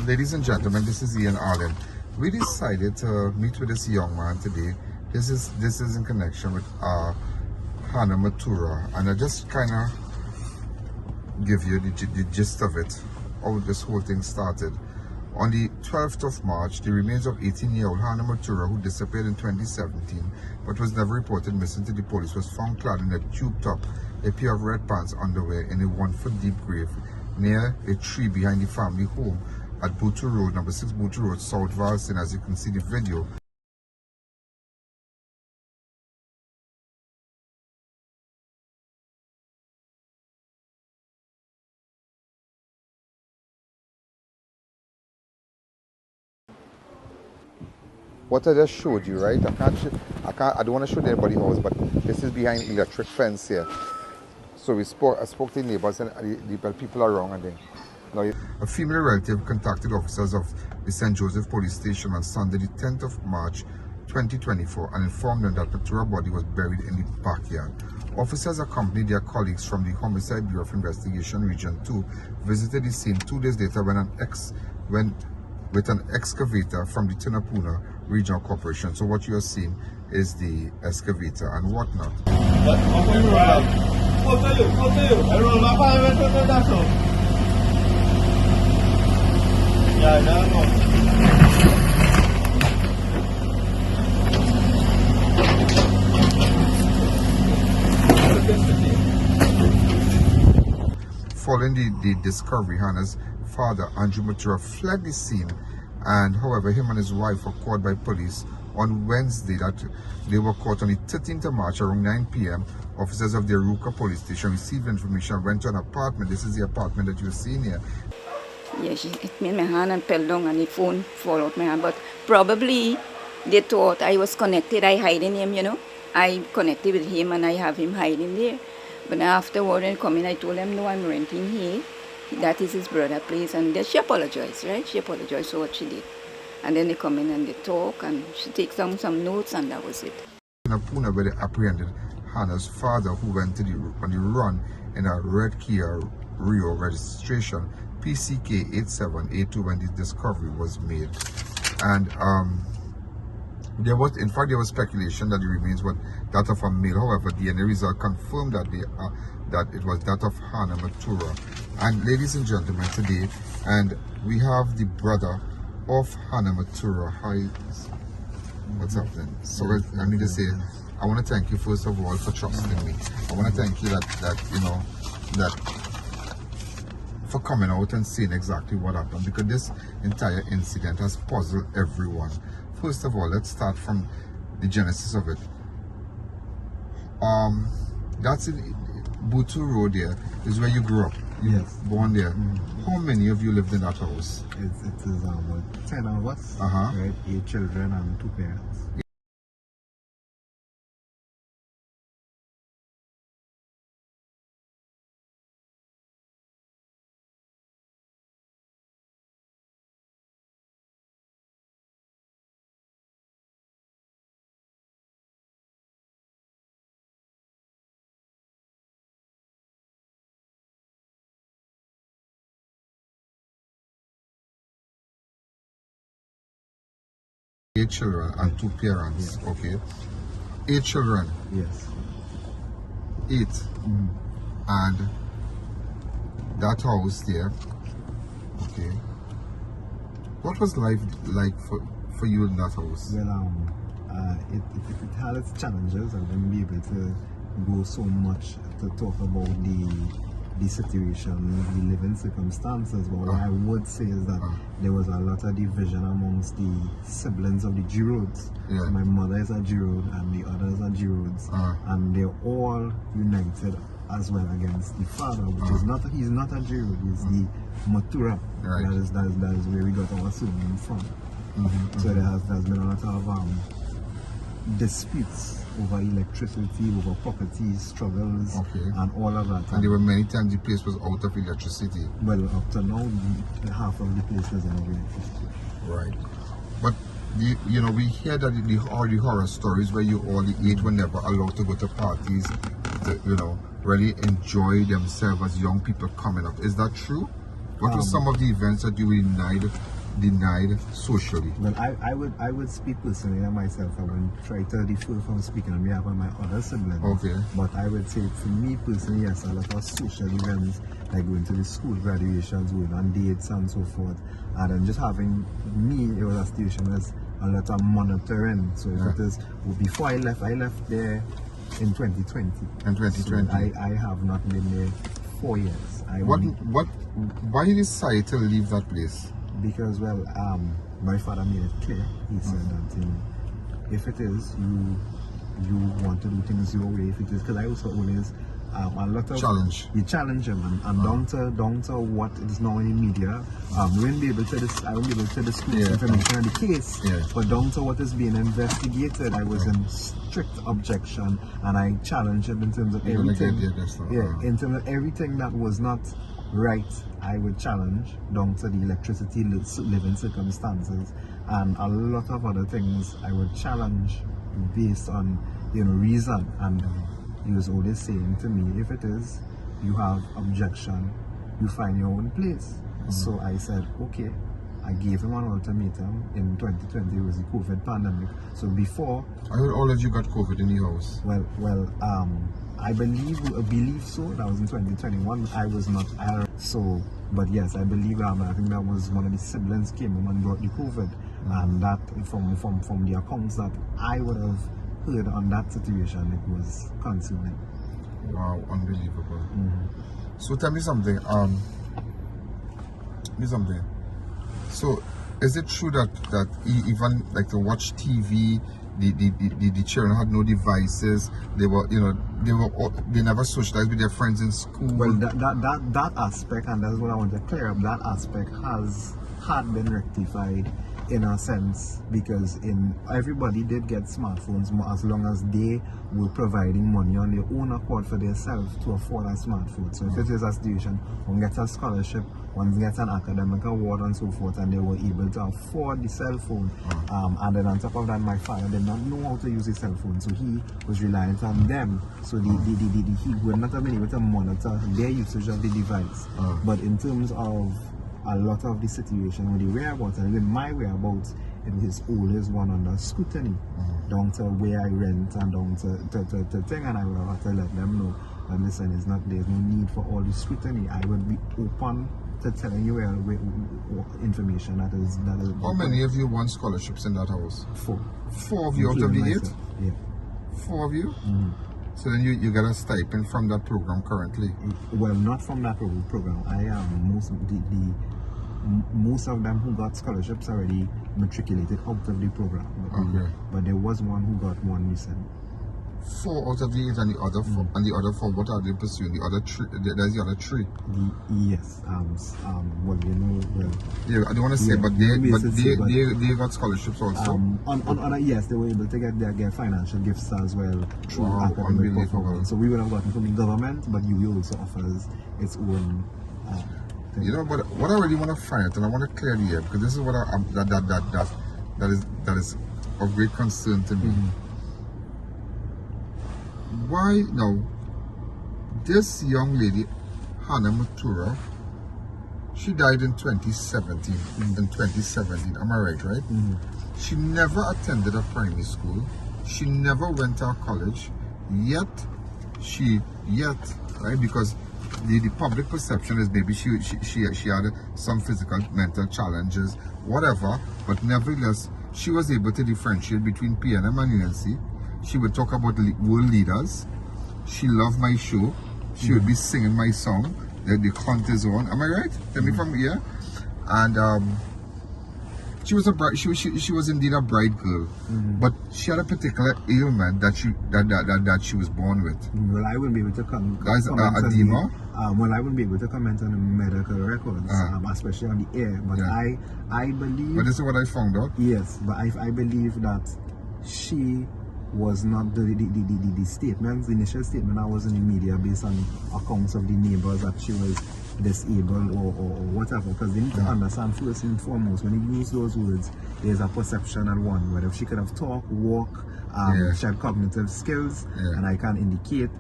Ladies and gentlemen, this is I.A.N. We decided to meet with this young man today. This is in connection with Hannah Mathura, and I just kind of give you the gist of it, how this whole thing started. On the 12th of March, the remains of 18-year-old Hannah Mathura, who disappeared in 2017 but was never reported missing to the police, was found clad in a tube top, a pair of red pants, underwear in a 1-foot deep grave near a tree behind the family home at Butu Road, number 6 Butu Road, South Valsayn. As you can see the video. What I just showed you, right? I don't want to show anybody house, but this is behind electric fence here. So I spoke to the neighbors and the people around, and then now a female relative contacted officers of the St. Joseph Police Station on Sunday, the 10th of March 2024, and informed them that Mathura's body was buried in the backyard. Officers accompanied their colleagues from the Homicide Bureau of Investigation Region 2 visited the scene 2 days later with an excavator from the Tunapuna Regional Corporation. So what you are seeing is the excavator and whatnot. Following the discovery, Hannah's father, Andrew Mathura, fled the scene, and however, him and his wife were caught by police on Wednesday. That they were caught on the 13th of March around 9 p.m. Officers of the Piarco police station received information and went to an apartment. This is the apartment that you're seeing here. Yeah, she hit me in my hand and fell down, and the phone fall out my hand. But probably they thought I was connected. I hiding him, you know. I connected with him and I have him hiding there. But afterward, when I come in, I told them, no, I'm renting here. That is his brother's place. And then she apologized, right? She apologized for what she did. And then they come in and they talk, and she takes down some notes, and that was it. Tunapuna, where they apprehended Hannah's father, who went on the run in a red Kia Rio registration PCK 8782 when the discovery was made. And there was speculation that the remains were that of a male. However, DNA result confirmed that that it was that of Hannah Mathura. And ladies and gentlemen, today, and we have the brother of Hannah Mathura. Hi, what's up then? So I need to say, I want to thank you first of all for trusting me. I want to thank you that for coming out and seeing exactly what happened, because this entire incident has puzzled everyone. First of all, let's start from the genesis of it. That's it. Butu Road there is where you grew up. You Yes. Born there. Mm-hmm. How many of you lived in that house? It is about 10 of us, Uh-huh. right? 8 children and 2 parents. Eight children and 2 parents. Yeah. Okay. 8 children. Yes. 8. Mm-hmm. And that house there. Okay. What was life like for you in that house? Well, it had its challenges. I wouldn't be able to go so much to talk about the situation, the living circumstances. But what I would say is that there was a lot of division amongst the siblings of the Girouds. Yeah. So my mother is a Giroud and the others are Girouds, and they're all united as well against the father, which is not, he's not a Giroud, he's the Mathura. Right. That is where we got our surname from. Mm-hmm. So there's been a lot of disputes over electricity, over property struggles, and all of that. And there were many times the place was out of electricity. Well, up to now, half of the place doesn't have electricity. Right. But we hear that all the horror stories where all the 8 were never allowed to go to parties, to, really enjoy themselves as young people coming up. Is that true? What were some of the events that you were denied socially? Well, I would speak personally on myself. I wouldn't try to defer from speaking on behalf of my other siblings. Okay. But I would say for me personally, yes, a lot of social events, like going to the school graduations, going on dates and so forth. And then just having me, it was a situation as a lot of monitoring. So if it is, before I left there in 2020. In 2020. So I have not been there 4 years. Why did you decide to leave that place? Because, well, my father made it clear. He said that if it is you want to do things your way, if it is, because I also always a lot of challenge. You challenge them and down to what is now in the media. We won't be able to I won't be able to disclose information on the case, but down to what is being investigated, I was in strict objection, and I challenged it in terms of everything. In terms of everything that was not right, I would challenge down to the electricity living circumstances, and a lot of other things I would challenge based on reason. And he was always saying to me, if it is you have objection, you find your own place. So I said, okay. I gave him an ultimatum in 2020. It was the COVID pandemic. So before, I heard all of you got COVID in the house. Well, I believe so. That was in 2021. I was not ill. So, but yes, I believe I think that was one of the siblings came home and brought the COVID, and that from the accounts that I would have heard on that situation, it was consuming. Wow, unbelievable. So tell me something. So is it true that even like to watch TV, the children had no devices? They never socialized with their friends in school. Well, that aspect, and that's what I want to clear up. That aspect had been rectified in a sense, because everybody did get smartphones as long as they were providing money on their own accord for themselves to afford a smartphone. So if it is a situation, one gets a scholarship, one gets an academic award and so forth, and they were able to afford the cell phone. And then on top of that, my father did not know how to use his cell phone, so he was reliant on them. So he would not have been able to monitor their usage of the device. But in terms of a lot of the situation with the whereabouts, and even my whereabouts, it was always one under scrutiny, down to where I rent and down to thing, and I would have to let them know that listen, there's no need for all the scrutiny. I would be open to telling you information that is. How many of you won scholarships in that house? 4. 4 of you out of the 8? Yeah. 4 of you? So then you get a stipend from that program currently? Well, not from that program. I am most of them who got scholarships already matriculated out of the program. But there was one who got one recent. 4 out of the 8, and the other 4, and the other 4, what are they pursuing? The other 3, there's the other 3. Yes. Well, yeah, I don't want to say, but they got scholarships also. Yes, they were able to get financial gifts as well through academic performance. So we would have gotten from the government, but UWI also offers its own. Thing. But what I really want to find out, and I want to clear the air, because this is what that is of great concern to me. Why now? This young lady, Hannah Mathura, she died in 2017. In 2017, am I right? She never attended a primary school. She never went to a college. Yet, right? Because the public perception is maybe she had some physical, mental challenges, whatever. But nevertheless, she was able to differentiate between P.N. and UNC. She would talk about world leaders. She loved my show. She would be singing my song, the Hunt is on. Am I right? Tell me from here. And she was she was indeed a bright girl, but she had a particular ailment that she was born with. Well, I wouldn't be able to comment. That's edema. Well, I wouldn't be able to comment on the medical records, especially on the air. But I believe. But this is what I found out. Yes, but I believe that she was not the statements, the initial statement that was in the media based on accounts of the neighbors that she was disabled or whatever, because they need to understand first and foremost, when you use those words, there's a perception at one, whether she could have talk, walk, she had cognitive skills, and I can indicate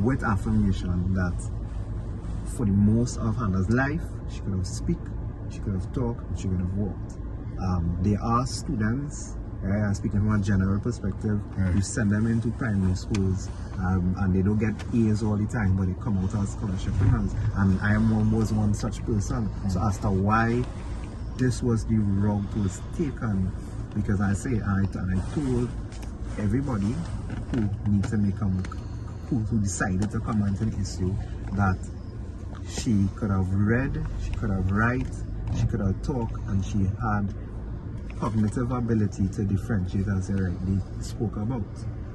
with affirmation that for the most of Hannah's life, she could have speak, she could have talked, she could have walked. There are students, I'm speaking from a general perspective, you send them into primary schools and they don't get A's all the time, but they come out as scholarship winners. And was one such person. So as to why this was the route was taken, because I told everybody who needs to make who decided to comment on the issue that she could have read, she could have write, she could have talked, and she had cognitive ability to differentiate, as you rightly spoke about.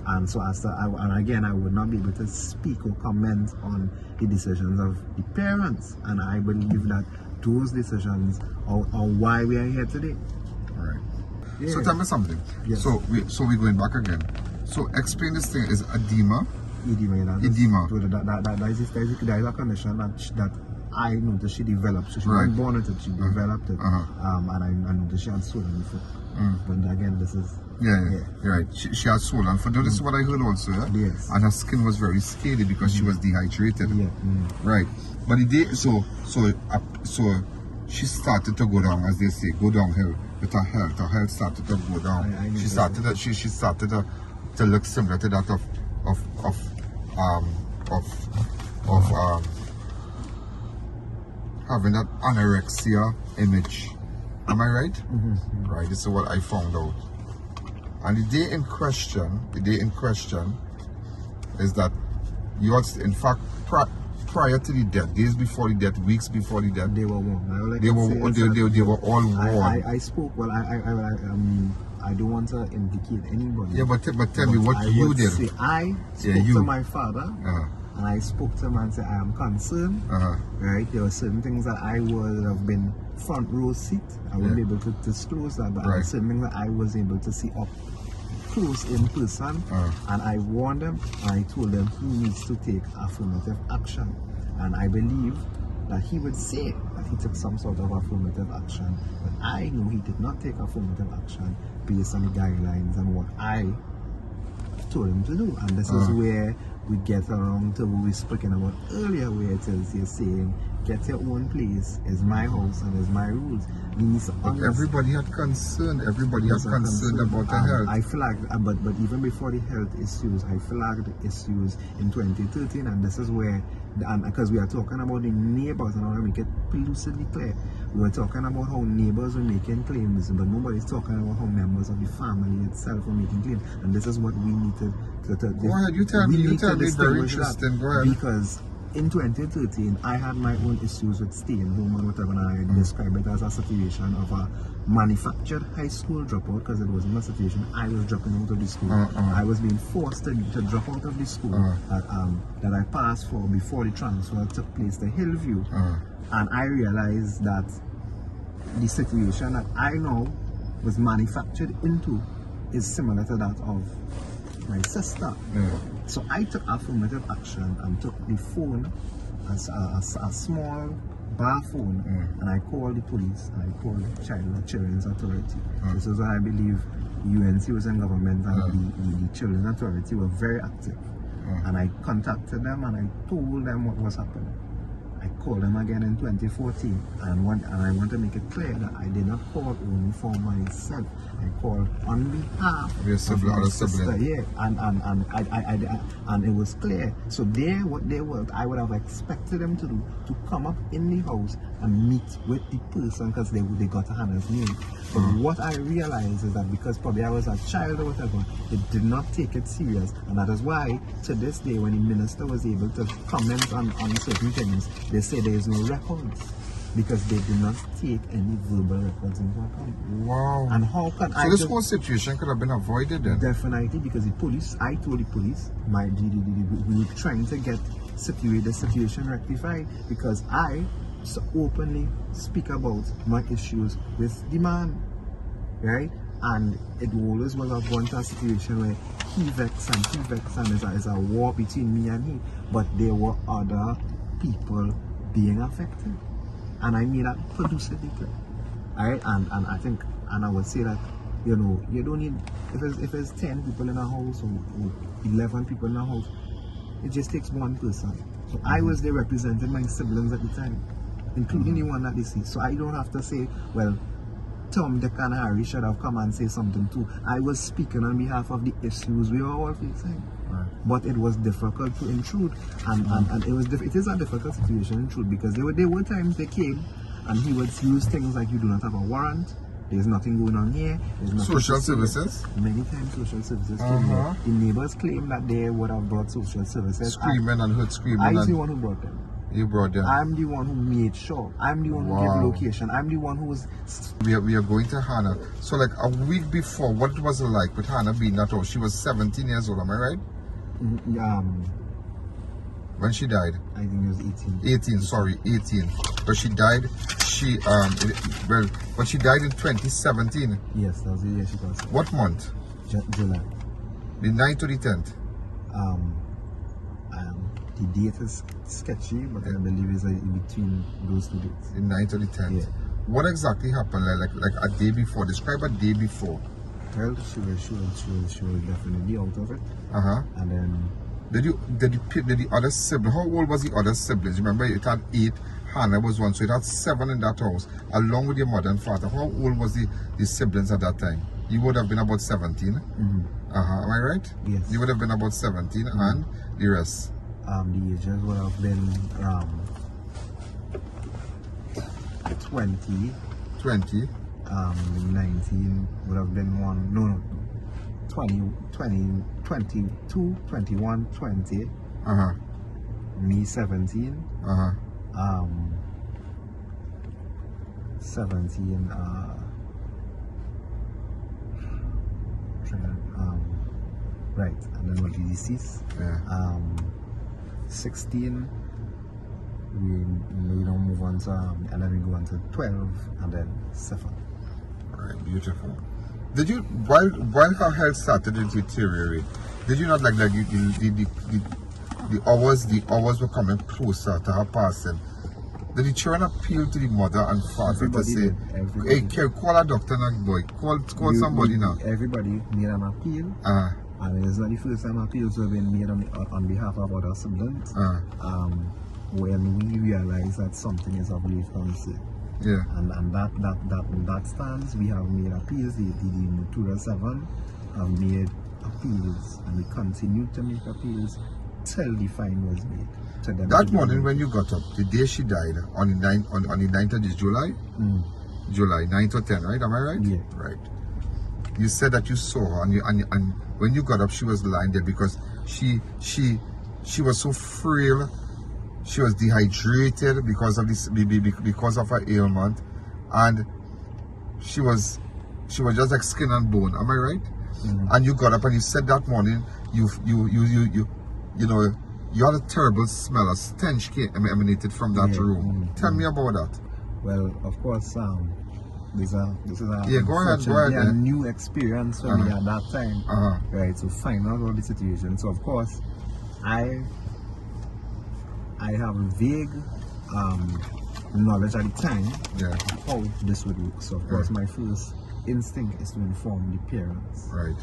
And so and again, I would not be able to speak or comment on the decisions of the parents, and I believe that those decisions are why we are here today. All right. Yeah. So tell me something. Yes. So we're going back again. So explain this thing is edema. Edema. Edema. That is a condition that I noticed she developed. So she Right. wasn't born with it, she developed it. And I noticed she had swollen foot. But again, this is... Yeah. You're right. She had swollen foot. This is what I heard also. Yeah? Yes. And her skin was very scaly because she was dehydrated. Yeah. Right. But the day, so she started to go down, as they say, go downhill with her health. Her health started to go down. She started to look similar to that of having that anorexia image. Am I right? Right. This is what I found out. And the day in question is that you had, in fact, prior to the death, days before the death, weeks before the death, They were warm. they were all warm. I spoke, well, I don't want to indicate anybody. Yeah, but tell me what you did. Say, I spoke to my father, and I spoke to him and said, I am concerned, right? There were certain things that I would have been front row seat. I wouldn't be able to disclose that, but there were certain things that I was able to see up close in person, and I warned him, and I told him he needs to take affirmative action. And I believe that he would say that he took some sort of affirmative action, but I know he did not take affirmative action based on the guidelines and what I told him to do. And this is where we get around to what we were speaking about earlier, where it is you're saying, get your own place, is my house and is my rules. But everybody had concern. Everybody had concern about the health. I flagged, but even before the health issues, I flagged issues in 2013, and this is where, because we are talking about the neighbors, and I want to make it lucidly clear. We were talking about how neighbors were making claims, but nobody's talking about how members of the family itself were making claims, and this is what we need to go ahead, you tell me very interesting. Go ahead. Because in 2013, I had my own issues with staying home and whatever, and I describe it as a situation of a manufactured high school dropout, because it wasn't a situation I was dropping out of the school. I was being forced to drop out of the school that I passed for before the transfer took place to Hillview. And I realized that the situation that I know was manufactured into is similar to that of my sister. So I took affirmative action and took the phone as a small bar phone, and I called the police, and I called the Children's Authority. This is why I believe UNC was in government, and the Children's Authority were very active. And I contacted them and I told them what was happening. I called them again in 2014, and I want to make it clear that I did not call only for myself. I called on behalf of my sister. Yeah, and it was clear. So I would have expected them to do, to come up in the house and meet with the person, because they got Hannah's name. But what I realized is that because probably I was a child or whatever, they did not take it serious, and that is why to this day, when the minister was able to comment on certain things, they say there is no records, because they did not take any verbal records into account. Wow. And how can so this whole situation could have been avoided then? Definitely, because the police, I told the police, we were trying to get the situation rectified, because I openly speak about my issues with the man, right? And it always was gone to a situation where he vexed and is a war between me and he, but there were other people being affected, and I made that producer declare. Alright, and I think, and I would say that, you don't need, if it's 10 people in a house or 11 people in a house, it just takes one person. So I was there representing my siblings at the time, including the one that they see. So I don't have to say, well, Tom, Dick and Harry should have come and say something too. I was speaking on behalf of the issues we were all facing. Right. But it was difficult to intrude, and it was it is a difficult situation to intrude, because there were times they came and he would use things like, you do not have a warrant, there's nothing going on here, there's nothing Social services? Many times social services came here. The neighbors claim that they would have brought social services. Screaming and heard screaming. I'm the one who brought them. You brought them. I'm the one who made sure. I'm the one who gave location. I'm the one who was... We are going to Hannah. So like a week before, what was it like with Hannah being at home? She was 17 years old, am I right? When she died? I think it was 18. 18, sorry, 18. But she died, but she died in 2017. Yes, that was the year she passed. What month? July. The 9th or the 10th? The date is sketchy, but I believe it's in between those two dates. The 9th or the 10th? Yeah. What exactly happened like a day before? Describe a day before. Well, she was definitely out of it. And then... Did the other sibling, how old was the other siblings? Remember, it had 8, Hannah was 1, so it had 7 in that house, along with your mother and father. How old was the siblings at that time? You would have been about 17. Am I right? Yes. You would have been about 17, and the rest? The ages would have been 20. 20. 19 would have been 20, 22, 21, 20. Me 17. 17. Right, and then what did you cease? 16. We don't move on to and then we go on to 12 and then 7. Alright, beautiful. Did you, while her health started to deteriorate, did you not like the hours were coming closer to her passing? Did the children appeal to the mother and father to say, hey, call a doctor now, boy, call somebody now? Everybody made an appeal. And it's not the first time appeals have been made on behalf of other siblings. When we realize that something is of late concern. Yeah. And that stands. We have made appeals. The Mathura 7 have made appeals, and we continue to make appeals till the fine was made. To them. That morning when you got up, the day she died, on the 9th of this July? July, 9th or 10th, right? Am I right? Yeah. Right. You said that you saw her, and when you got up, she was lying there because she was so frail. She was dehydrated because of her ailment, and she was just like skin and bone. Am I right? And you got up and you said that morning you had a terrible smell, a stench emanated from that room. Tell me about that. Well, of course, this is a new experience for me at that time, right? To find out all the situation. So of course, I have vague knowledge at the time of how this would work. So of course, my first instinct is to inform the parents. Right.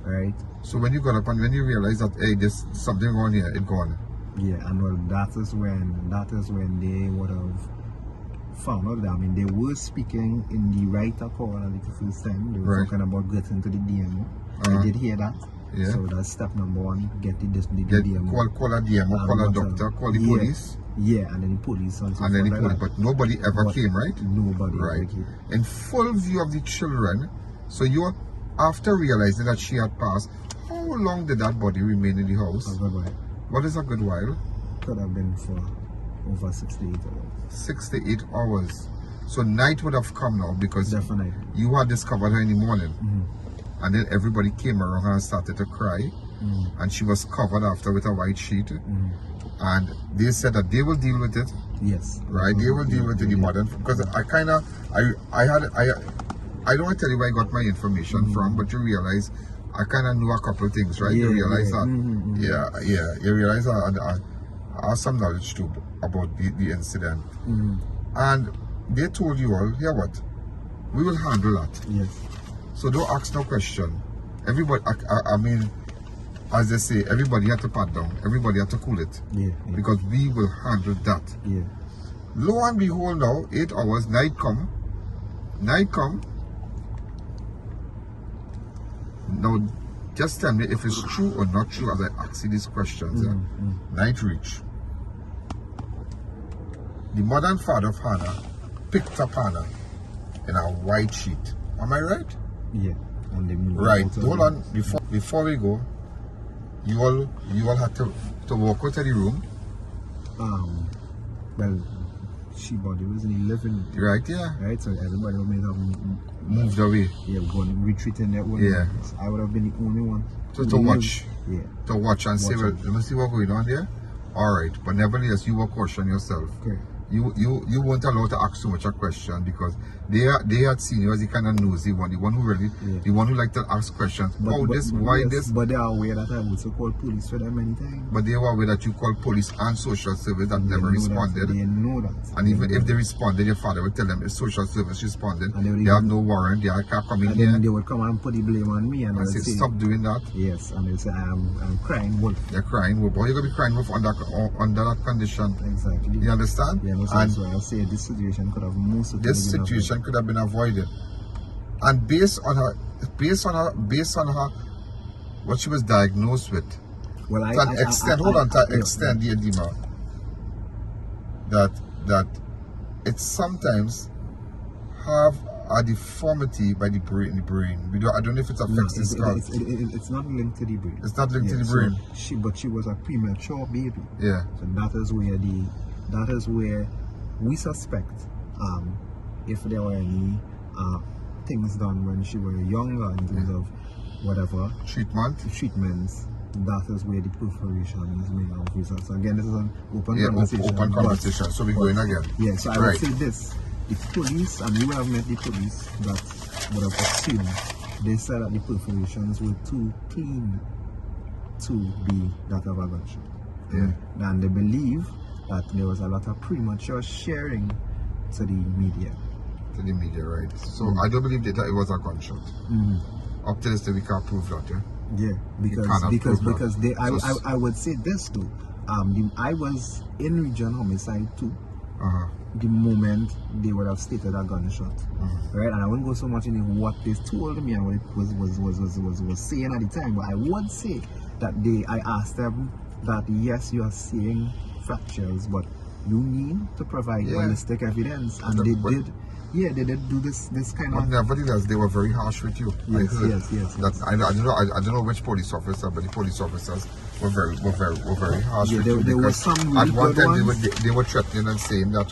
Right. So when you got up and when you realized that, hey, there's something wrong here, it gone. Yeah, and well, that is when they would have found out that, I mean, they were speaking in the right accord at the first time. They were talking about getting to the DMO. I did hear that. Yeah. So that's step number 1, get the DMO. Call a DMO, call a doctor, call the police. Yeah, and then the police and so and then the police, but nobody ever came, right? Nobody ever came. In full view of the children, so you, after realizing that she had passed, how long did that body remain in the house? A good while. What is a good while? Could have been for over 6 to 8 hours. 6 to 8 hours. So night would have come now because definitely you had discovered her in the morning. And then everybody came around her and started to cry. And she was covered after with a white sheet. And they said that they will deal with it. Yes. Right? They will deal with it, the mother. Because I don't want to tell you where I got my information from, but you realize I kind of knew a couple of things, right? You realize that, you realize I have some knowledge too about the incident. And they told you all, here what? We will handle that. Yes. So don't ask no question. Everybody, I mean, as they say, everybody had to pat down. Everybody had to cool it. Yeah. Because we will handle that. Yeah. Lo and behold now, 8 hours, night come. Now, just tell me if it's true or not true as I ask you these questions. Night reach. The mother and father of Hannah picked up Hannah in a white sheet. Am I right? Yeah. And they moved Right. out of Hold the- on. Before we go, you all had to walk out of the room. Well, she body was in the living room. Right, yeah. Right, so everybody would have Moved away. yeah, gone retreating their own. Yeah. So I would have been the only one To who watch. lived. Yeah. To watch and say, well, Watch it. let me see what's going on there. Alright. But nevertheless, you were caution yourself. Okay. You weren't allowed to ask so much a question because they had seen you as the kind of nosy one, the one who really, the one who liked to ask questions. Why yes, this? But they are aware that I also called police for them many times. But they were aware that you called police and social service that never responded. They know that. And even if they responded, your father would tell them if social service responded, And they have no warrant, they can't come in and here. then they would come and put the blame on me and I And would say, say, stop doing that. yes, and they would say I'm crying wolf. They're crying wolf. But you're going to be crying wolf under that condition. Exactly. You understand? Yeah, And that's why I say this situation could have most of this situation could have been avoided. And based on her, what she was diagnosed with, well, to an extent the edema, that it sometimes have a deformity by the brain. I don't know if it affects the skull. It's not linked to the brain. It's not linked to the so brain. She was a premature baby. Yeah. So that is where we suspect if there were any things done when she was younger in terms of whatever treatments. That is where the perforations may have resulted. So again, this is an open conversation. Open conversation. So we're going again. Yeah, so I would say this. The police, and you have met the police that would have assumed, they said that the perforations were too clean to be that of a gunshot. Yeah. And they believe that there was a lot of premature sharing to the media. To the media, right? So I don't believe that it was a gunshot. Up to this day, we can't prove that, yeah? Yeah, because they, I would say this too. I was in region homicide too. The moment they would have stated a gunshot, right? And I wouldn't go so much into what they told me and what it was saying at the time, but I would say that I asked them that yes, you are seeing fractures, but you need to provide ballistic evidence, and they did. Yeah, they did do this kind but of. Nevertheless, they were very harsh with you. Yes. I don't know which police officer, but the police officers were very harsh with you because at one time they were threatening and saying that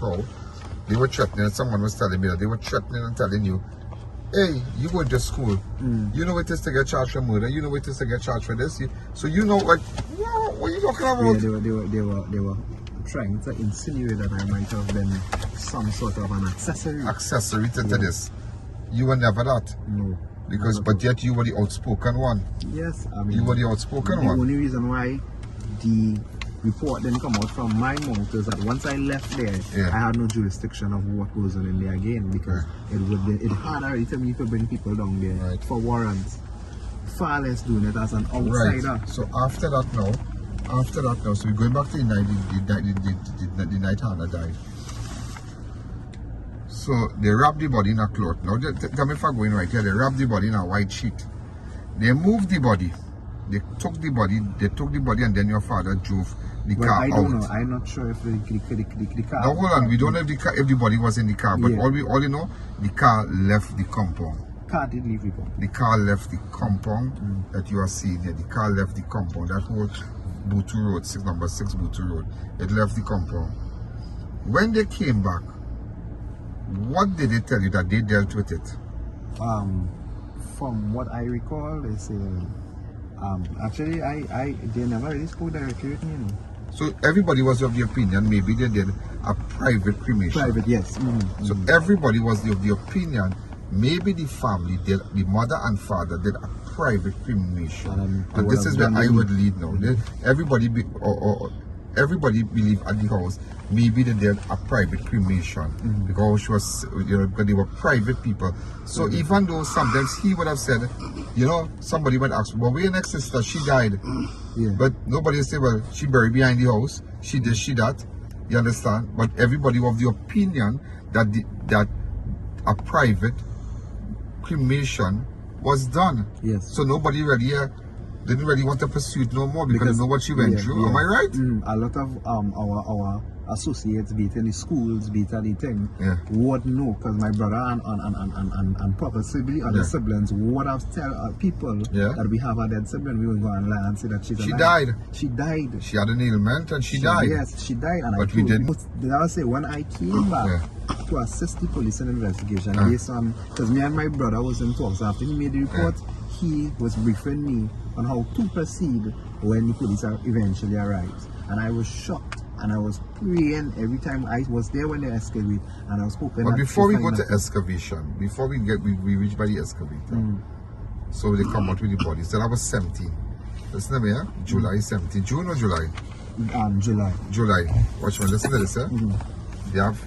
they were threatening, and someone was telling me that they were threatening and telling you, hey, you went to school, you know what it is to get charged for murder, you know what it is to get charged for this, so you know what are you talking about? Yeah, they were trying to insinuate that I might have been some sort of an accessory to this. You were never that. No. Because but yet you were the outspoken one. Yes, I mean you were the outspoken one. The only reason why the report didn't come out from my mouth is that once I left there, I had no jurisdiction of what goes on in there again, because it had already to me to bring people down there for warrants. Far less doing it as an outsider. Right. So after that now, so we're going back to the night Hannah died. So they wrapped the body in a cloth. Now tell me if I'm going right here. They wrapped the body in a white sheet. They moved the body. They took the body, and then your father drove the car out. I don't know. I'm not sure if the car. Now hold on. We don't know if the body was in the car, but all you know, the car left the compound. Car did leave the compound. The car left the compound that you are seeing here. The car left the compound. That whole Butu Road, number 6 Butu Road. It left the compound. When they came back, what did they tell you that they dealt with it? From what I recall, they say actually they never really spoke directly with me, you know. So everybody was of the opinion maybe they did a private cremation. Private, yes. So everybody was of the opinion maybe the family did, the mother and father did a private cremation. And this is where I would lead now. Everybody believed at the house maybe they did a private cremation because she was, because they were private people. So even though sometimes he would have said, somebody would ask, well, we're next sister, she died. But nobody would say, well, she buried behind the house, she did, she that. You understand? But everybody of the opinion that that a private cremation was done. Yes. So nobody really didn't really want to pursue it no more because they know what she went through. Am I right? A lot of our associates, be it in the schools, be it at the thing, would know, because my brother and possibly other siblings would have tell people that we have a dead sibling. We will go and lie and say that she died. She died. She had an ailment and she died. Yes, she died. And but we didn't. I would say when I came back to assist the police in investigation, based on, because me and my brother was in talks after he made the report, he was briefing me on how to proceed when the police eventually arrived. And I was shocked. And I was praying every time. I was there when they excavate, and I was hoping. But before we go to excavation, before we reach by the excavator, so they come out with the bodies. Then I was 17. Listen to me, July 17. June or July? July. July. Watch me. Listen to this, They have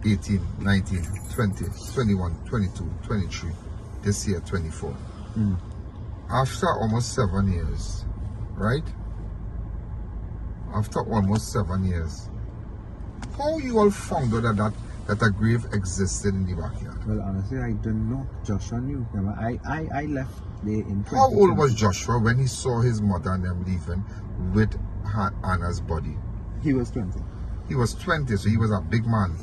18, 19, 20, 21, 22, 23. This year, 24. After almost 7 years, right? After almost 7 years, how you all found out that a grave existed in the backyard? Well, honestly, I don't know. Joshua knew. I left there in. How old was Joshua when he saw his mother and them leaving with Hannah's body? He was 20. He was 20, so he was a big man.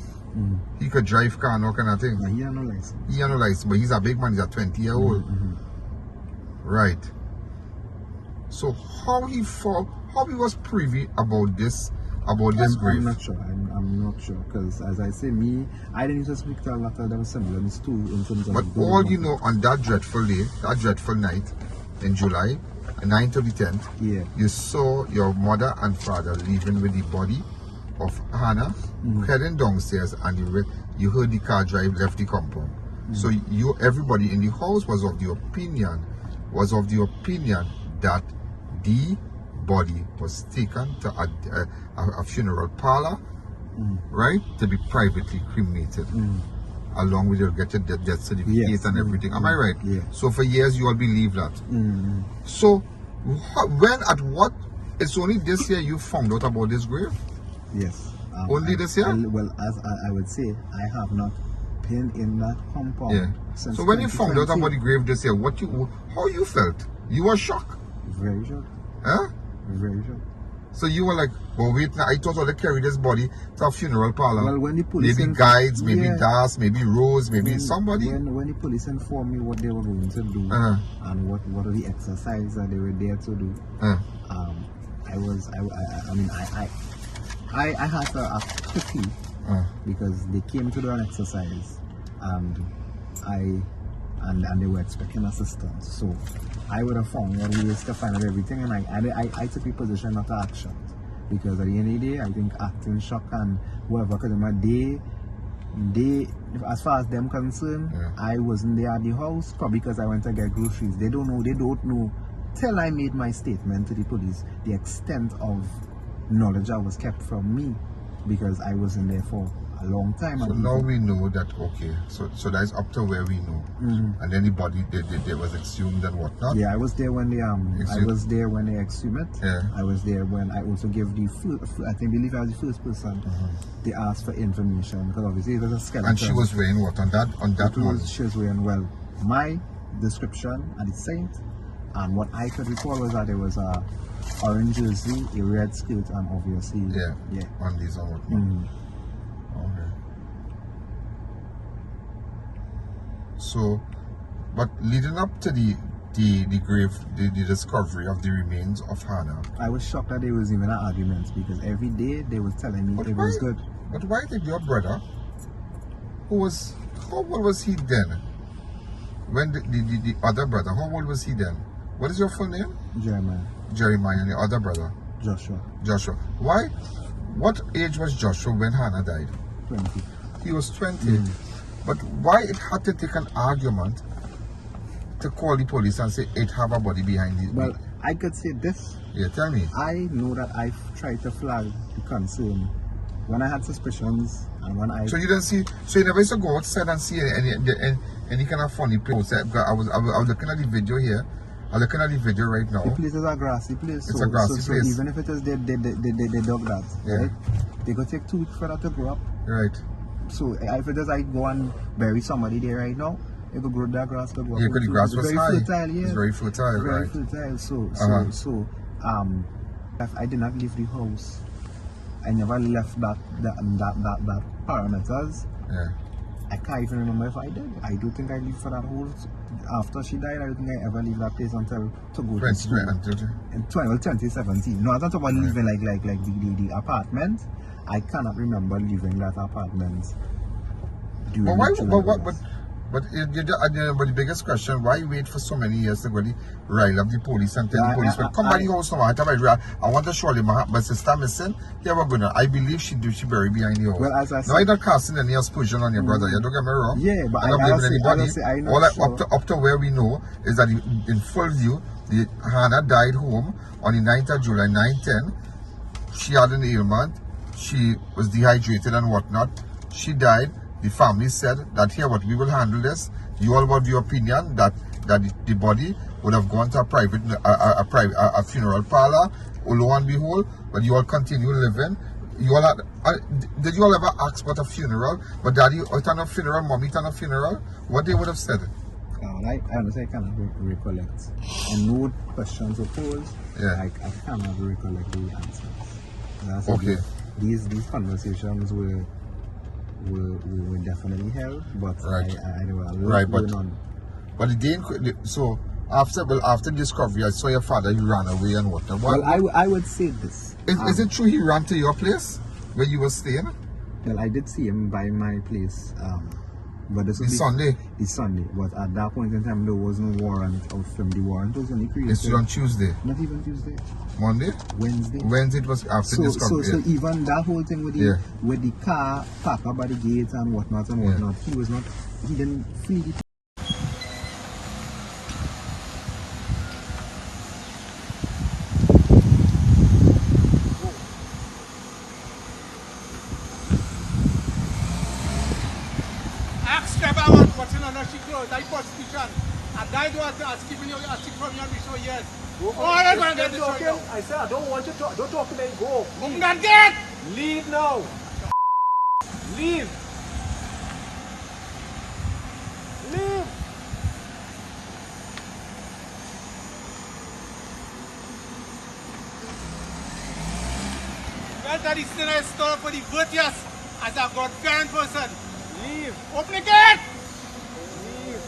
He could drive car, no kind of thing. He had no license. He had no license, but he's a big man. He's a 20-year-old. Right. So how he was privy about this grave? I'm not sure. I'm not sure, because as I say, I didn't just speak to a lot of them siblings too in terms of. But all you know, on that dreadful day, that dreadful night in July, 9th to the 10th, you saw your mother and father leaving with the body of Hannah, heading downstairs, and you heard the car drive left the compound. So everybody in the house was of the opinion that the body was taken to a funeral parlor, right, to be privately cremated, along with your get your death certificate and everything. Am I right? So for years you all believe that. So it's only this year you found out about this grave? Yes. Only this year? Well, as I would say, I have not been in that compound since. So when you found out about the grave this year, how you felt? You were shocked? Very shocked. Huh? Very shocked. So you were like, well, wait, now I thought I'd carry this body to a funeral parlor. Well, when the police maybe guides, maybe Das, maybe Rose, maybe somebody. When the police informed me what they were going to do and what are the exercises that they were there to do, I had to act quickly because they came to do an exercise and they were expecting assistance. So I would have found ways to find out everything, and I took the position not to action, because at the end of the day, I think acting shock and whoever, because they as far as them concerned, I wasn't there at the house, probably because I went to get groceries. They don't know till I made my statement to the police the extent of knowledge that was kept from me, because I wasn't there for a long time. So now we know that, okay, so that's up to where we know. And then the body they was exhumed and whatnot. I was there when they exhumed it. I was there when I also gave the first, I believe I was the first person they asked for information, because obviously it was a skeleton. And she was wearing what on that one? She was wearing, well, my description at the saint, and what I could recall was that there was a orange jersey, a red skirt, and obviously on these or whatnot. Okay. So, but leading up to the grave, the discovery of the remains of Hannah, I was shocked that there was even an argument, because every day they was telling me it was good. But why did your brother, how old was he then? When the other brother, how old was he then? What is your full name? Jeremiah, and the other brother? Joshua. Why? What age was Joshua when Hannah died? 20. He was 20. But why it had to take an argument to call the police and say it have a body behind it? Well, I could say this. Yeah, tell me. I know that I tried to flag the concern when I had suspicions, and when I... So you didn't see, so you never used to go outside and see any kind of funny place? I was looking at the video here, I'm looking at the video right now. The place is a grassy place. It's a grassy place. So even if it is they dug that, right? They could take 2 weeks for that to grow up. Right. So if it is like go and bury somebody there right now, it could grow that grass to grow up. Yeah, because the grass was high. Fertile, yeah. It's very fertile, Very right? fertile. So I did not leave the house. I never left that parameters. Yeah. I can't even remember if I did. I do think I lived for that whole. After she died, I don't think I ever leave that place until to go to school. In 2017. No, I'm not talking about leaving like the apartment. I cannot remember leaving that apartment. But the biggest question, why wait for so many years to go to rile up the police and tell the police, come by the house now, I want to show them my sister missing, yeah, we're gonna, I believe she buried behind the house. Well, as I said, now I'm not casting any aspersion on your brother, you don't get me wrong. Yeah, but I'm not blaming anybody. Sure. Up to where we know is that in full view, Hannah died home on the 9th of July, 9/10. She had an ailment, she was dehydrated and whatnot, she died. The family said that here what we will handle this. You all have your opinion that the body would have gone to a funeral parlor, lo and behold, but you all continue living. You all did you all ever ask about a funeral? But daddy, it on a funeral, mommy it on a funeral? What they would have said? I honestly cannot recollect. And no questions were posed. Yeah. I cannot recollect the answers. That's okay. These conversations were definitely held, but right. I know a lot going on. But the day so after discovery, I saw your father, he ran away and whatnot. Well, I would say this. Is it true he ran to your place where you were staying? Well, I did see him by my place, but this was Sunday. The Sunday, but at that point in time there was no warrant of him. The warrant was only created. It's on Tuesday. Not even Tuesday. Monday. Wednesday. Wednesday it was after discovery. So even that whole thing with the car parked up by the gate and whatnot, he didn't flee the. I said I don't want you to talk. Don't talk to me. Go. Open that gate! Leave now. Leave. Leave. Well, that is still a store for the virtuous as a God-fearing person. Leave. Open the gate! Leave.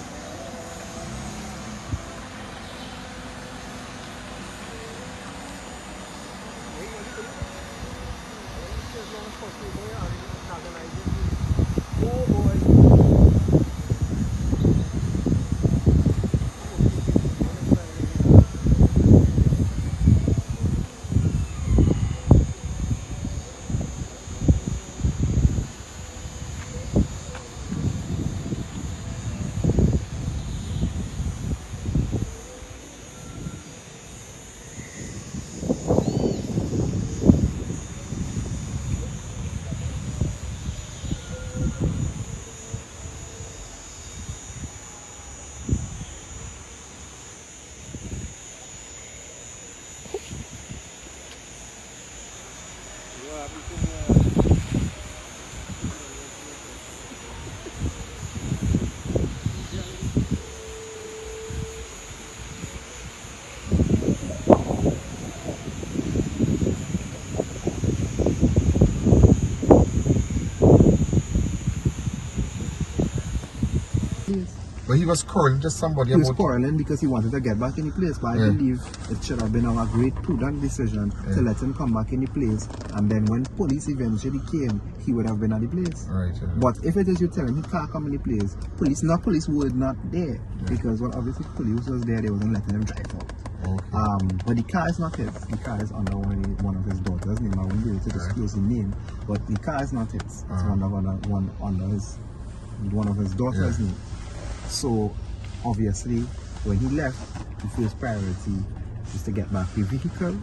But he was quarreling to somebody He was about quarreling because he wanted to get back in the place, but I believe it should have been a great prudent decision to let him come back in the place, and then when police eventually came, he would have been at the place. Right. But if it is you tell him he can't come in the place, police were not there, because well, obviously police was there, they wasn't letting him drive out. Okay. But the car is not his. The car is under one of his daughter's name. I won't be able to disclose the name, but the car is not his. It's under one of his daughter's name. So obviously, when he left, the first priority is to get back the vehicle.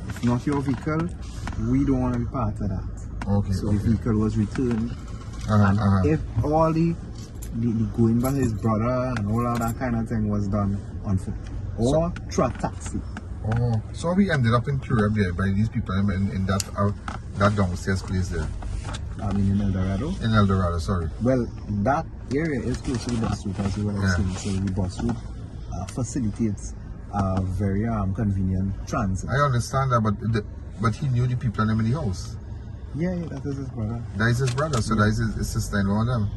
If not your vehicle, we don't want to be part of that. Okay. So the vehicle was returned. And if all the going by his brother and all of that kind of thing was done on foot. or through a taxi. Oh, so we ended up in Pura there by these people in that downstairs place there. I mean in El Dorado. In El Dorado, sorry. Well, that area is close to the bus route as you would have seen. So the bus route facilitates a very convenient transit. I understand that, but he knew the people in the house. Yeah, that is his brother. That is his brother, so that is his sister and one of them.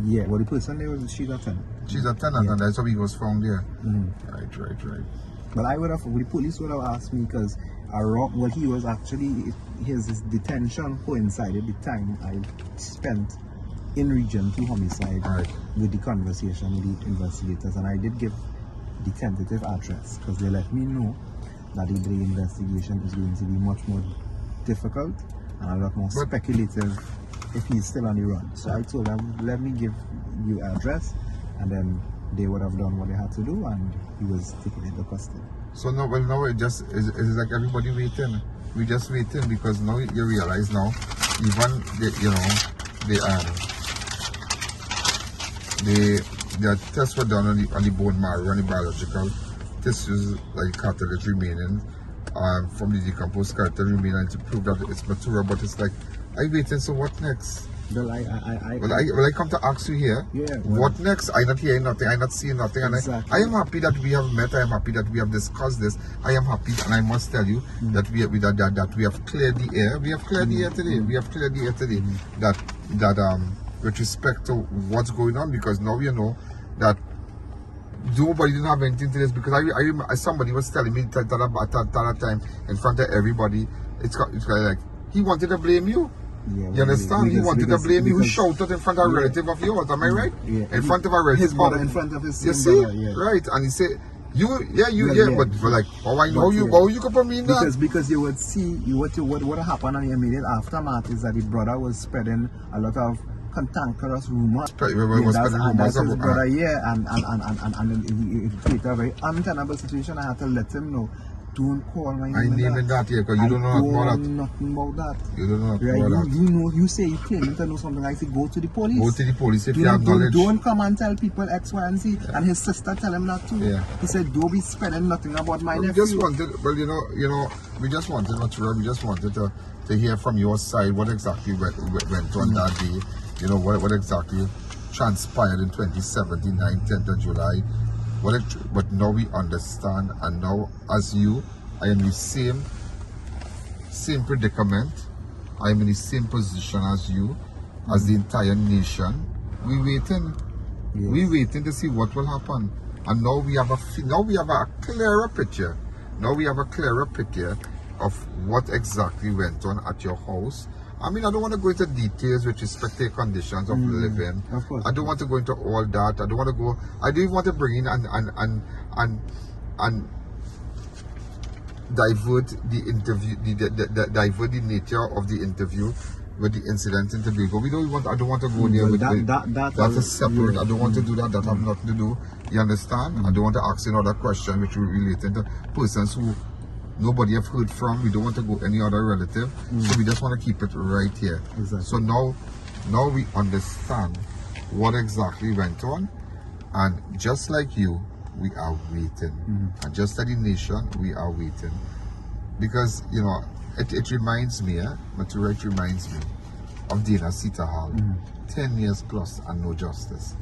Yeah, well the person there was she's a tenant. She's a tenant, and that's how he was found there. Mm-hmm. Right. But the police would have asked me because he was actually, his detention coincided the time I spent in Region 2 Homicide with the conversation with the investigators, and I did give the tentative address because they let me know that the investigation is going to be much more difficult and a lot more speculative if he's still on the run. So I told them, let me give you address, and then they would have done what they had to do, and he was taken into custody. So now it just is like everybody waiting. We just waiting because now you realize now, even the tests were done on the bone marrow and the biological tissues like cartilage remaining from the decomposed cartilage remaining to prove that it's Mathura, but it's like I waiting. So what next? Well, I come to ask you here, what next? I not hearing nothing, I not seeing nothing, and I am happy that we have met. I am happy that we have discussed this. I am happy, and I must tell you that we have cleared the air. We have cleared the air today. We have cleared the air today. That with respect to what's going on, because now you know that nobody didn't have anything to this. Because I somebody was telling me that time in front of everybody, it's like he wanted to blame you. Yeah, you understand? He wanted to blame you. Who shouted in front of a relative of yours? Am I right? Yeah. In front of a relative. His brother in front of his you see? brother, yeah. Right. And he said, but like, how you come from me now? Because you would see what happened and the immediate aftermath is that the brother was spreading a lot of cantankerous rumors. That's his brother, and it created a very untenable situation. I had to let him know. Don't call my name. I name it that here because you don't know nothing about that. You don't know nothing about that. You know, you say you claim to know something. I say go to the police. Go to the police if you have knowledge. Don't come and tell people X, Y, and Z. Yeah. And his sister tell him that too. Yeah. He said, don't be spreading nothing about my nephew. We just wanted, we just wanted, Mathura, we just wanted to hear from your side what exactly went on that day. You know, what exactly transpired in 2017, 9th, 10th of July. But now we understand, and now as you, I am in the same predicament. I am in the same position as you, as the entire nation. We waiting. Yes. We waiting to see what will happen. And now we have a clearer picture. Now we have a clearer picture of what exactly went on at your house. I mean, I don't want to go into details with respect to conditions of living. Of course. I don't want to go into all that. I don't even want to bring in and divert the interview, divert the nature of the interview with the incident interview. But I don't want to go there with that is separate. I don't want to do that. That have nothing to do. You understand? I don't want to ask another question which will relate to persons who nobody have heard from. We don't want to go any other relative, so we just want to keep it right here. Exactly. So now we understand what exactly went on, and just like you, we are waiting, and just like the nation, we are waiting, because it reminds me, Mathura, it reminds me of Dana Sita Hall, 10 years plus and no justice,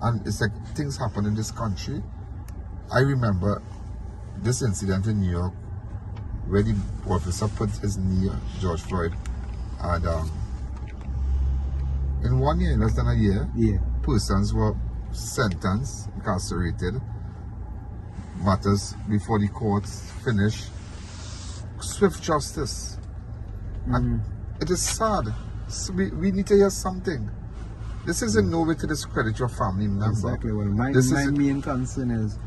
and it's like things happen in this country. I remember this incident in New York, where the officer put his knee on George Floyd, and in 1 year, less than a year, persons were sentenced, incarcerated, matters before the courts finish, swift justice. And it is sad. So we need to hear something. This is in no way to discredit your family member. Exactly. Well, my main concern is,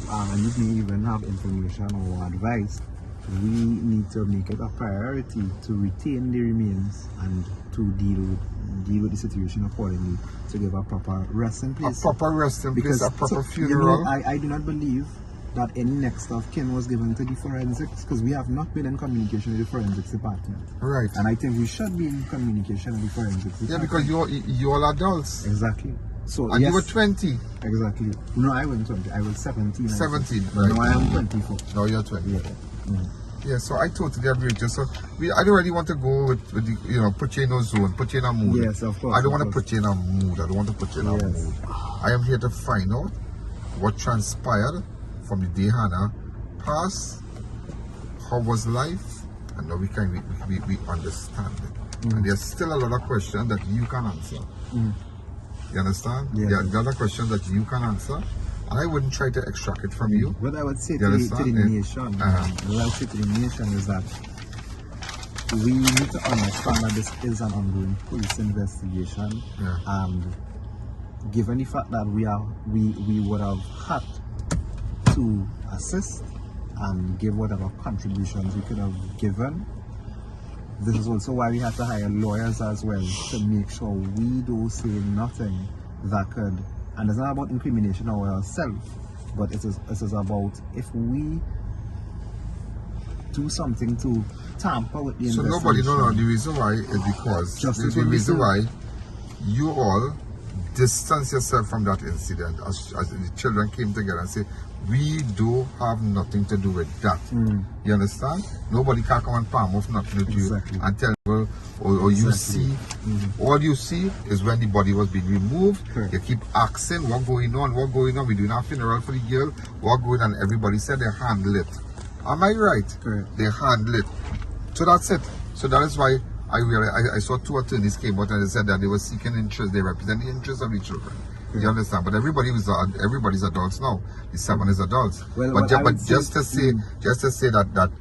and you may even have information or advice, we need to make it a priority to retain the remains and to deal with the situation accordingly, to give a proper resting place. A proper resting place, a proper funeral. I do not believe that any next of kin was given to the forensics, because we have not been in communication with the forensics department. Right. And I think we should be in communication with the forensics department. Yeah, because you're all adults. Exactly. So And yes, you were 20. exactly. No, I wasn't 20. I was 17. 17, But right. now I am 24. No, you're 20. Yeah. Yeah, so I totally agree with you. So I don't really want to go with the, you know, put you in a zone, put you in a mood. Yes, of course. I don't of want to course. put you in a mood. I don't want to put you in a Yes. mood. I am here to find out what transpired from the day Hannah passed, how was life, and now we understand it. And there's still a lot of questions that you can answer. You understand? Yeah. There are a lot of questions that you can answer, and I wouldn't try to extract it from you. What I would say You to the understand? nation, what I would say to the nation is that we need to understand that this is an ongoing police investigation, Yeah. and given the fact that we would have had to assist and give whatever contributions we could have given. This is also why we have to hire lawyers as well to make sure we don't say nothing that could, and it's not about incrimination of ourselves, but it is about if we do something to tamper with the So investigation. nobody, no, the reason why is because Justice the will be reason served. why you all distance yourself from that incident as the children came together and say, we do have nothing to do with that. You understand? Nobody can come and palm off nothing with Exactly. you and tell people, or you Exactly. see, all you see is when the body was being removed. Correct. You keep asking what going on, we're doing a funeral for the girl, what going on, everybody said they handle it. Am I right? Correct. They handle it. So that's it. So that is why I saw two attorneys came out and they said that they were seeking interest, they represent the interests of the children. You understand? But everybody's adults now. The 7 is adults. Well, but what I but would just to say that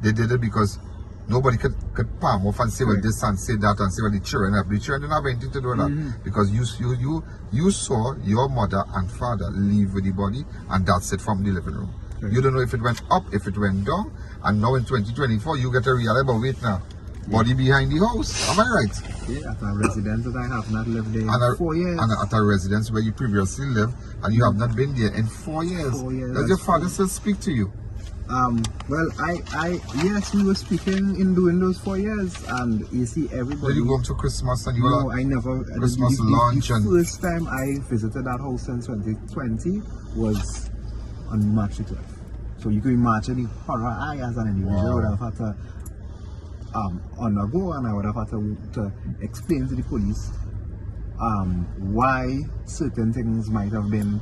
they did it because nobody could palm off and say well this and say that and say well the children have. The children didn't have anything to do with that because you saw your mother and father leave with the body and that's it from the living room. You don't know if it went up, if it went down, and now in 2024 you get to realize, but wait now, body behind the house. Am I right? Yeah, at a residence that I have not lived there And in 4 years. And at a residence where you previously lived and you have not been there in 4 years. 4 years, Does your that's father still speak to you? Well, yes, we were speaking in doing those 4 years, and you see everybody. Did you go home to Christmas and you No, were I never. Christmas lunch the and first time I visited that house in 2020 was on March 12th. So you can imagine the horror I as an individual would have had to undergo, and I would have had to explain to the police why certain things might have been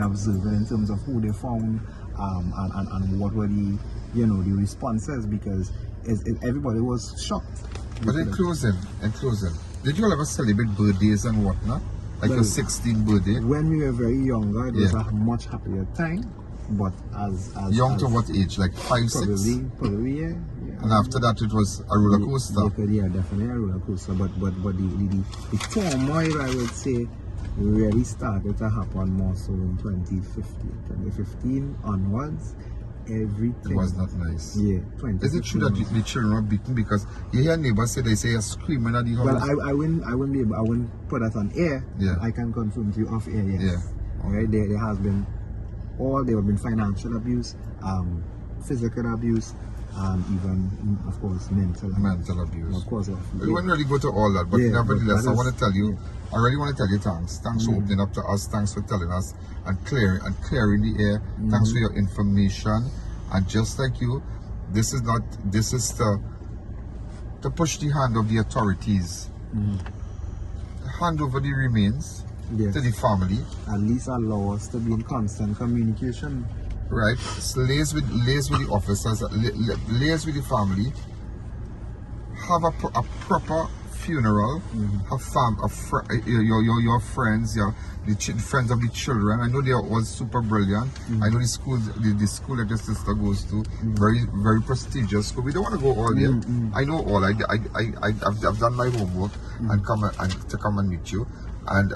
observing in terms of who they found and what were the the responses, because everybody was shocked. But in closing, did you all ever celebrate birthdays and whatnot? Like your 16th birthday? When we were very younger, it was a much happier time. But as Young to what age? Like 5, 6? Probably, yeah. And after that it was a roller coaster? Yeah, definitely a roller coaster. But the turmoil, I would say, really started to happen more so in 2015. 2015 onwards, everything. It was not nice. Yeah, 2015. Is it true that the children were beaten? Because you hear neighbors say you're screaming at the house. Well, I wouldn't put that on air. Yeah. I can confirm to you off air, yes. Yeah. Alright, there has been financial abuse, physical abuse, even of course mental abuse. Of course, We wouldn't really go to all that, but nevertheless, I want to tell you, I really want to tell you thanks. Thanks for opening up to us. Thanks for telling us and clearing the air. Thanks for your information. And just like you, this is to push the hand of the authorities. Hand over the remains to the family. At least allow us to be in constant communication. Right, so liaise with the officers, liaise with the family, have a proper funeral, have your friends, friends of the children. I know they are all super brilliant. I know the school that your sister goes to, very very prestigious school. We don't want to go all there. I know all. I've done my homework and come and meet you, and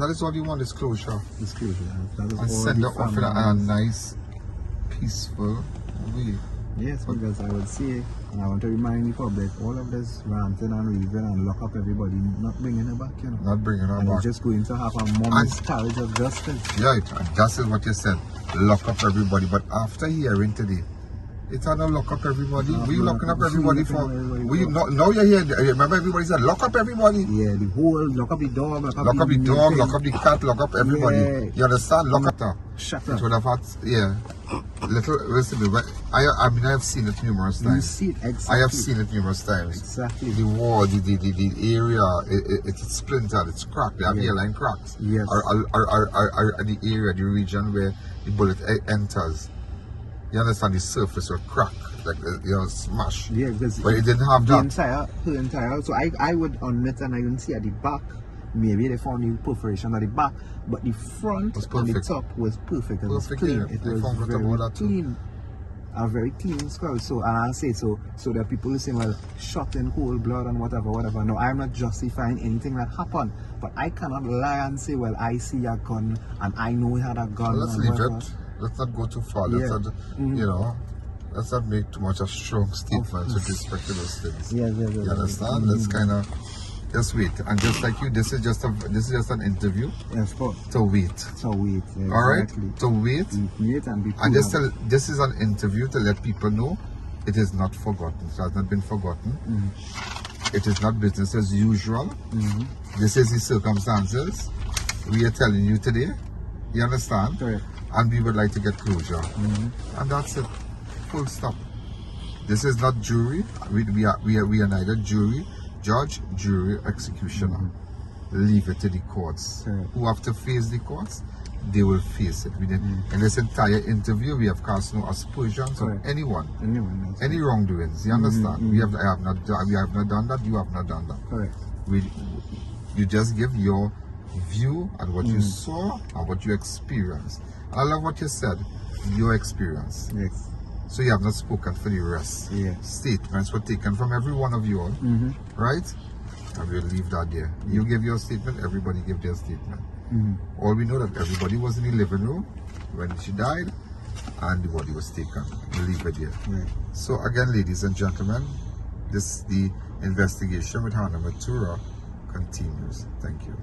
that is all you want, is closure. That is And all send the them off in a nice, peaceful way. Yes, because I would say, and I want to remind the public, all of this ranting and raving and lock up everybody, not bringing her back, Not bringing her and back. it's just going to have a moment's carriage of justice. Right, and that is what you said. Lock up everybody. But after hearing today, It's not lock up everybody. No, We no, locking up no, everybody no, for. everybody We for- now you're here. Remember, everybody said lock up everybody. Yeah, the whole lock up the dog, Lock up the dog, lock up the cat, lock up everybody. Yeah. You understand? Lock up that. Shut It up. would have had, yeah. Little, listen, I mean, I have seen it numerous You times. see it exactly. I have seen it numerous times. Exactly. The wall, the area, it's splintered, it's cracked. They have Yeah. airline cracks. Yes. Or the area, the region where the bullet enters. You understand? The surface will crack, like smash. Yeah, because But it didn't have the that. entire. So I would admit, and I can see at the back, maybe they found the perforation at the back, but the front Was and the perfect. top was perfect. It was Perfect, clean. yeah. It They was found very about that too. clean. A very clean skull. So, and I say so there are people who say, well, shot in cold blood and whatever. No, I'm not justifying anything that happened, but I cannot lie and say, well, I see a gun and I know he had a gun. Well, let's and leave whatever. it. Let's not go too far. Yeah. Let's not, let's not make too much of strong statements with respect to those things. Yeah. You understand? Let's kind of just wait. And just like you, this is just an interview Yes, but to wait. so wait. Exactly. All right, to wait. Wait and be And cool. this is an interview to let people know it is not forgotten. It has not been forgotten. It is not business as usual. This is the circumstances we are telling you today. You understand? Correct. And we would like to get closure. And that's it. Full stop. This is not jury. We are neither jury, judge, jury, executioner. Leave it to the courts. Correct. Who have to face the courts, they will face it. In this entire interview, we have cast no aspersions on Correct. anyone, Anyone else. any wrongdoings. You understand? We have not done that. You have not done that. Correct. You just give your view and what you saw and what you experienced. And I love what you said, your experience. Yes. So you have not spoken for the rest. Yeah. Statements were taken from every one of you all, right? And we'll leave that there. You give your statement, everybody give their statement. All we know that everybody was in the living room when she died and the body was taken. We'll leave it there. Right. So again, ladies and gentlemen, the investigation with Hannah Mathura continues. Thank you.